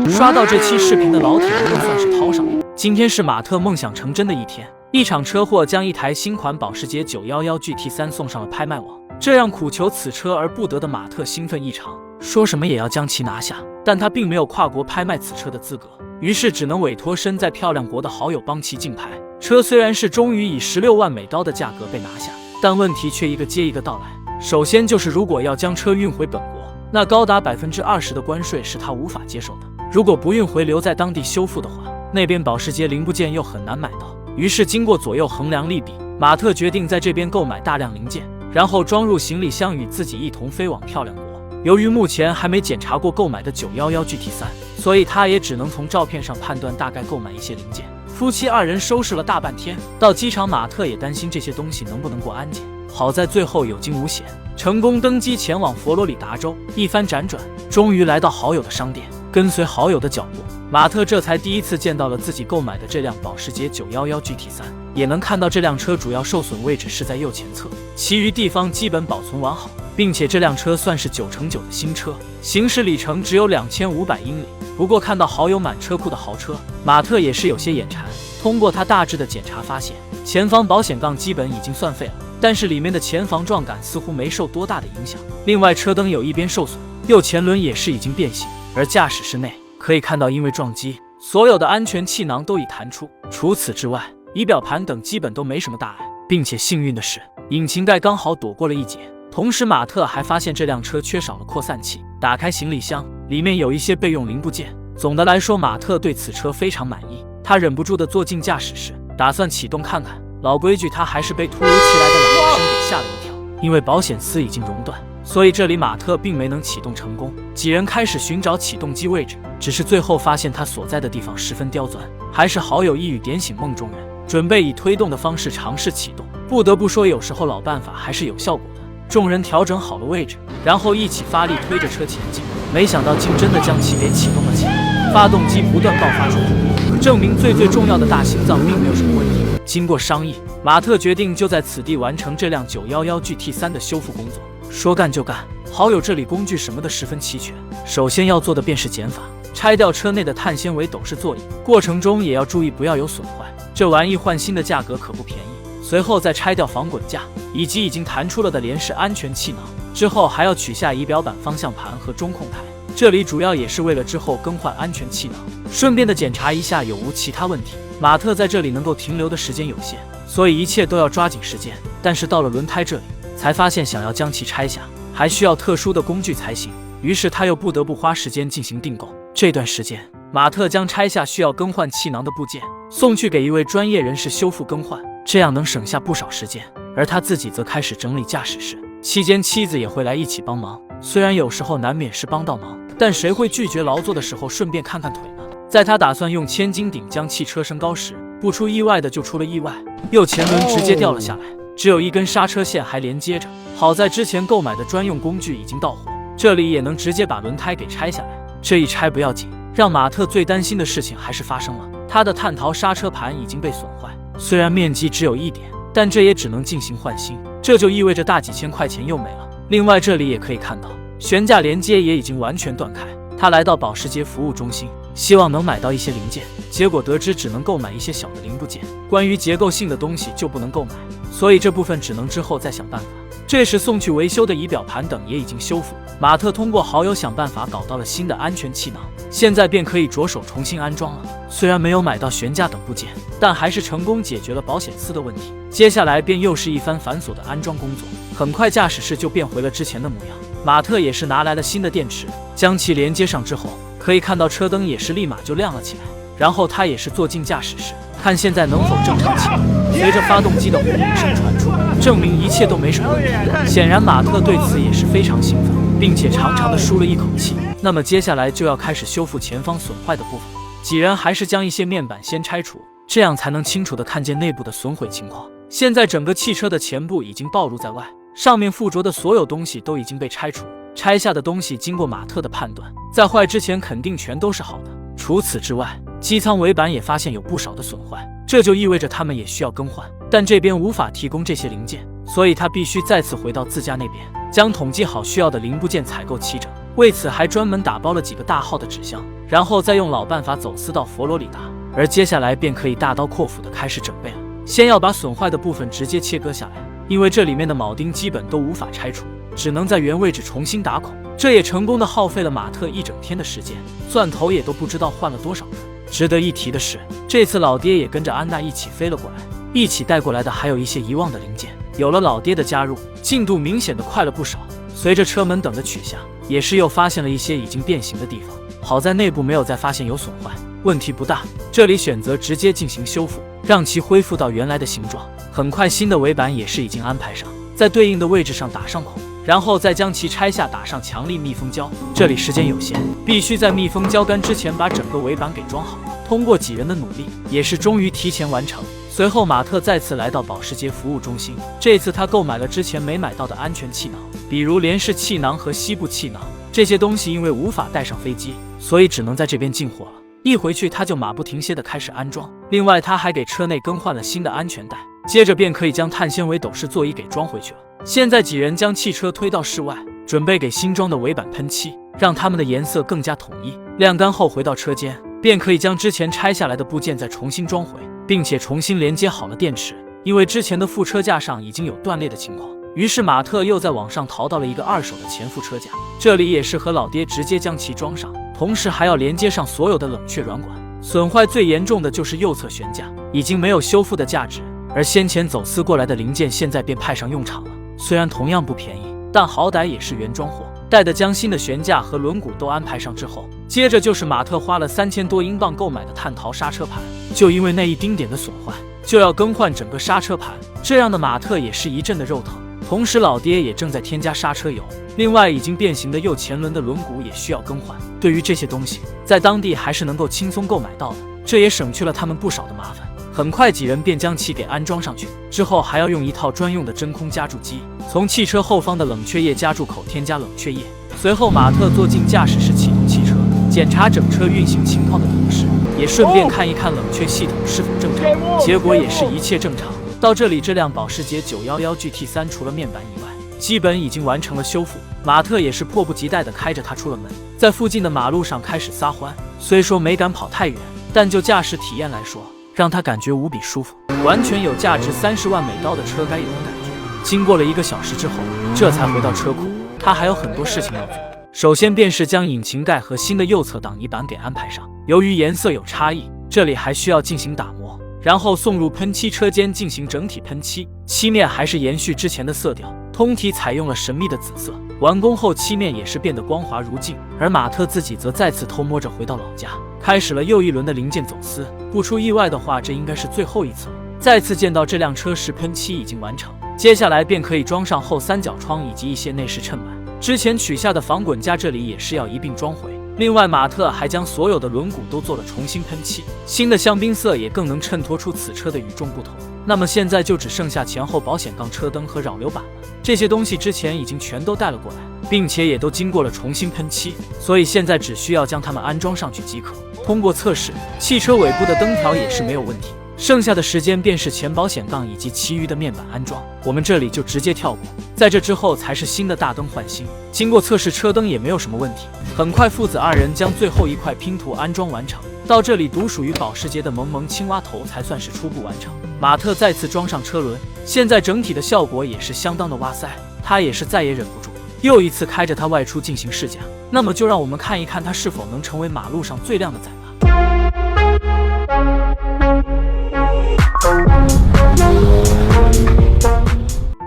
刷到这期视频的老铁们算是掏上了。今天是马特梦想成真的一天，一场车祸将一台新款保时捷911 GT3送上了拍卖网，这让苦求此车而不得的马特兴奋异常，说什么也要将其拿下。但他并没有跨国拍卖此车的资格，于是只能委托身在漂亮国的好友帮其竞拍。车虽然是终于以16万美刀的价格被拿下，但问题却一个接一个到来。首先就是如果要将车运回本国，那高达20%的关税是他无法接受的。如果不运回留在当地修复的话，那边保时捷零部件又很难买到。于是经过左右衡量利弊，马特决定在这边购买大量零件，然后装入行李箱与自己一同飞往漂亮国。由于目前还没检查过购买的911 GT3，所以他也只能从照片上判断大概购买一些零件。夫妻二人收拾了大半天，到机场马特也担心这些东西能不能过安检，好在最后有惊无险，成功登机前往佛罗里达州。一番辗转，终于来到好友的商店，跟随好友的脚步，马特这才第一次见到了自己购买的这辆保时捷911 GT3，也能看到这辆车主要受损位置是在右前侧，其余地方基本保存完好，并且这辆车算是9×9的新车，行驶里程只有2500英里。不过看到好友满车库的豪车，马特也是有些眼馋。通过他大致的检查发现，前方保险杠基本已经算废了，但是里面的前防撞杆似乎没受多大的影响。另外车灯有一边受损，右前轮也是已经变形，而驾驶室内可以看到因为撞击，所有的安全气囊都已弹出。除此之外，仪表盘等基本都没什么大碍，并且幸运的是，引擎盖刚好躲过了一劫。同时马特还发现这辆车缺少了扩散器，打开行李箱，里面有一些备用零部件。总的来说，马特对此车非常满意，他忍不住的坐进驾驶室，打算启动看看。老规矩，他还是被突如其来的喇叭声给吓了一跳，因为保险丝已经熔断，所以这里马特并没能启动成功。几人开始寻找启动机位置，只是最后发现他所在的地方十分刁钻，还是好友一语点醒梦中人，准备以推动的方式尝试启动。不得不说，有时候老办法还是有效果的。众人调整好了位置，然后一起发力推着车前进，没想到竟真的将其给启动了起来。发动机不断爆发出火，证明最重要的大心脏并没有什么问题。经过商议，马特决定就在此地完成这辆911 GT3的修复工作。说干就干，好友这里工具什么的十分齐全。首先要做的便是减法，拆掉车内的碳纤维斗式座椅，过程中也要注意不要有损坏，这玩意换新的价格可不便宜。随后再拆掉防滚架以及已经弹出了的连式安全气囊，之后还要取下仪表板、方向盘和中控台，这里主要也是为了之后更换安全气囊，顺便的检查一下有无其他问题。马特在这里能够停留的时间有限，所以一切都要抓紧时间。但是到了轮胎这里，才发现想要将其拆下，还需要特殊的工具才行，于是他又不得不花时间进行订购。这段时间，马特将拆下需要更换气囊的部件送去给一位专业人士修复更换，这样能省下不少时间。而他自己则开始整理驾驶室，期间妻子也会来一起帮忙。虽然有时候难免是帮到忙，但谁会拒绝劳作的时候顺便看看腿呢？在他打算用千斤顶将汽车升高时，不出意外的就出了意外，右前轮直接掉了下来，只有一根刹车线还连接着。好在之前购买的专用工具已经到货，这里也能直接把轮胎给拆下来。这一拆不要紧，让马特最担心的事情还是发生了，他的碳陶刹车盘已经被损坏，虽然面积只有1点，但这也只能进行换新，这就意味着大几千块钱又没了。另外这里也可以看到，悬架连接也已经完全断开。他来到保时捷服务中心，希望能买到一些零件，结果得知只能购买一些小的零部件，关于结构性的东西就不能购买，所以这部分只能之后再想办法。这时送去维修的仪表盘等也已经修复，马特通过好友想办法搞到了新的安全气囊，现在便可以着手重新安装了。虽然没有买到悬架等部件，但还是成功解决了保险丝的问题。接下来便又是一番繁琐的安装工作，很快驾驶室就变回了之前的模样。马特也是拿来了新的电池，将其连接上之后，可以看到车灯也是立马就亮了起来。然后他也是坐进驾驶室，看现在能否正常启动。随着发动机的轰鸣声传出，证明一切都没什么问题。显然马特对此也是非常兴奋，并且长长的舒了一口气。那么接下来就要开始修复前方损坏的部分。几人还是将一些面板先拆除，这样才能清楚的看见内部的损毁情况。现在整个汽车的前部已经暴露在外，上面附着的所有东西都已经被拆除，拆下的东西经过马特的判断，在坏之前肯定全都是好的。除此之外，机舱尾板也发现有不少的损坏，这就意味着他们也需要更换，但这边无法提供这些零件，所以他必须再次回到自家那边，将统计好需要的零部件采购齐整。为此还专门打包了几个大号的纸箱，然后再用老办法走私到佛罗里达。而接下来便可以大刀阔斧的开始准备了。先要把损坏的部分直接切割下来，因为这里面的铆钉基本都无法拆除，只能在原位置重新打孔。这也成功的耗费了马特一整天的时间，钻头也都不知道换了多少根。值得一提的是，这次老爹也跟着安娜一起飞了过来，一起带过来的还有一些遗忘的零件。有了老爹的加入，进度明显的快了不少。随着车门等的取下，也是又发现了一些已经变形的地方，好在内部没有再发现有损坏，问题不大。这里选择直接进行修复，让其恢复到原来的形状。很快新的尾板也是已经安排上，在对应的位置上打上孔，然后再将其拆下，打上强力密封胶。这里时间有限，必须在密封胶干之前把整个尾板给装好。通过几人的努力，也是终于提前完成。随后马特再次来到保时捷服务中心，这次他购买了之前没买到的安全气囊，比如连式气囊和膝部气囊，这些东西因为无法带上飞机，所以只能在这边进货了。一回去他就马不停歇地开始安装，另外他还给车内更换了新的安全带，接着便可以将碳纤维斗式座椅给装回去了。现在几人将汽车推到室外，准备给新装的尾板喷漆，让它们的颜色更加统一。晾干后回到车间，便可以将之前拆下来的部件再重新装回，并且重新连接好了电池，因为之前的副车架上已经有断裂的情况。于是马特又在网上淘到了一个二手的前副车架，这里也是和老爹直接将其装上，同时还要连接上所有的冷却软管。损坏最严重的就是右侧悬架，已经没有修复的价值，而先前走私过来的零件现在便派上用场了。虽然同样不便宜，但好歹也是原装货。待得将新的悬架和轮毂都安排上之后，接着就是马特花了3000多英镑购买的碳陶刹车盘。就因为那一丁点的损坏，就要更换整个刹车盘，这样的马特也是一阵的肉疼。同时老爹也正在添加刹车油，另外已经变形的右前轮的轮毂也需要更换。对于这些东西，在当地还是能够轻松购买到的，这也省去了他们不少的麻烦。很快几人便将其给安装上去，之后还要用一套专用的真空加注机，从汽车后方的冷却液加注口添加冷却液。随后马特坐进驾驶室启动汽车，检查整车运行情况的同时，也顺便看一看冷却系统是否正常，结果也是一切正常。到这里，这辆保时捷911 GT3 除了面板以外，基本已经完成了修复。马特也是迫不及待地开着它出了门，在附近的马路上开始撒欢。虽说没敢跑太远，但就驾驶体验来说，让他感觉无比舒服，完全有价值30万美刀的车该有的感觉。经过了1个小时之后，这才回到车库。他还有很多事情要做，首先便是将引擎盖和新的右侧挡泥板给安排上。由于颜色有差异，这里还需要进行打磨，然后送入喷漆车间进行整体喷漆。漆面还是延续之前的色调，通体采用了神秘的紫色。完工后漆面也是变得光滑如镜，而马特自己则再次偷摸着回到老家，开始了又一轮的零件走私。不出意外的话，这应该是最后一次了。再次见到这辆车时，喷漆已经完成，接下来便可以装上后三角窗以及一些内饰衬板。之前取下的防滚架这里也是要一并装回。另外马特还将所有的轮毂都做了重新喷漆，新的香槟色也更能衬托出此车的与众不同。那么现在就只剩下前后保险杠、车灯和扰流板了，这些东西之前已经全都带了过来，并且也都经过了重新喷漆，所以现在只需要将它们安装上去即可。通过测试，汽车尾部的灯条也是没有问题，剩下的时间便是前保险杠以及其余的面板安装，我们这里就直接跳过。在这之后才是新的大灯换新，经过测试，车灯也没有什么问题。很快父子二人将最后一块拼图安装完成，到这里独属于保时捷的萌萌青蛙头才算是初步完成。马特再次装上车轮，现在整体的效果也是相当的哇塞，他也是再也忍不住，又一次开着它外出进行试驾。那么就让我们看一看它是否能成为马路上最靓的仔吧。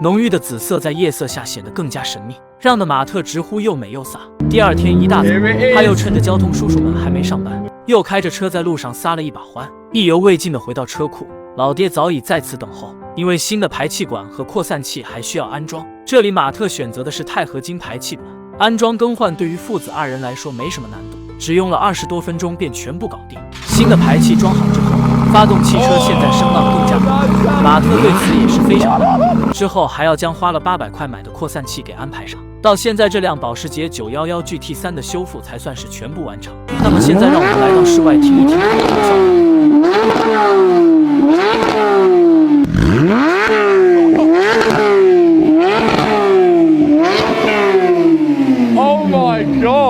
浓郁的紫色在夜色下显得更加神秘，让的马特直呼又美又飒。第二天一大早，他又趁着交通叔叔们还没上班，又开着车在路上撒了一把欢，意犹未尽地回到车库。老爹早已在此等候，因为新的排气管和扩散器还需要安装，这里马特选择的是钛合金排气管。安装更换对于父子二人来说没什么难度，只用了20多分钟便全部搞定。新的排气装好之后，发动汽车现在声浪更加猛烈，马特对此也是非常满意。之后还要将花了800块买的扩散器给安排上。到现在这辆保时捷911 GT3 的修复才算是全部完成。那么现在让我们来到室外听一听它的特效。Oh my god!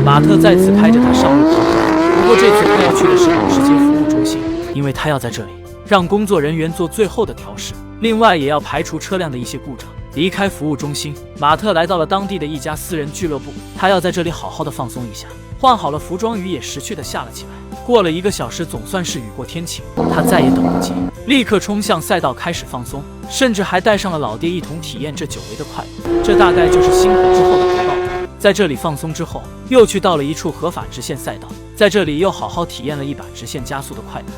马特再次开着它上路跑回来，不过这次他要去的是保时捷服务中心，因为他要在这里让工作人员做最后的调试，另外也要排除车辆的一些故障。离开服务中心，马特来到了当地的一家私人俱乐部，他要在这里好好的放松一下。换好了服装，雨也识趣的下了起来。过了1个小时，总算是雨过天晴，他再也等不及，立刻冲向赛道开始放松，甚至还带上了老爹一同体验这久违的快乐。这大概就是辛苦之后的得到吧。在这里放松之后，又去到了一处合法直线赛道，在这里又好好体验了一把直线加速的快感，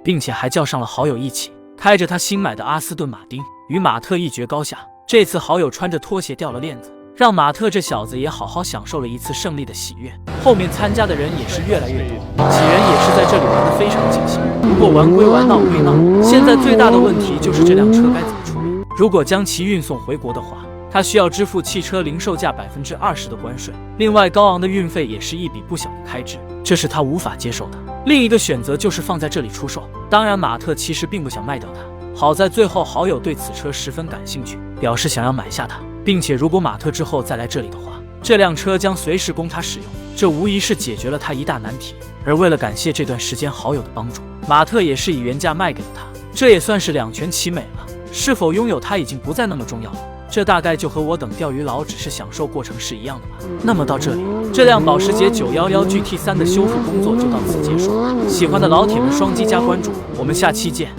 并且还叫上了好友一起开着他新买的阿斯顿马丁，与马特一决高下。这次好友穿着拖鞋掉了链子，让马特这小子也好好享受了一次胜利的喜悦。后面参加的人也是越来越多，几人也是在这里玩得非常尽兴。不过玩归玩，闹归闹，现在最大的问题就是这辆车该怎么处理。如果将其运送回国的话，他需要支付汽车零售价20%的关税，另外高昂的运费也是一笔不小的开支，这是他无法接受的。另一个选择就是放在这里出售，当然马特其实并不想卖掉它。好在最后好友对此车十分感兴趣，表示想要买下它，并且如果马特之后再来这里的话，这辆车将随时供他使用，这无疑是解决了他一大难题。而为了感谢这段时间好友的帮助，马特也是以原价卖给了他，这也算是两全其美了。是否拥有它已经不再那么重要了，这大概就和我等钓鱼佬只是享受过程是一样的吧。那么到这里，这辆保时捷911 GT3的修复工作就到此结束。喜欢的老铁们双击加关注，我们下期见。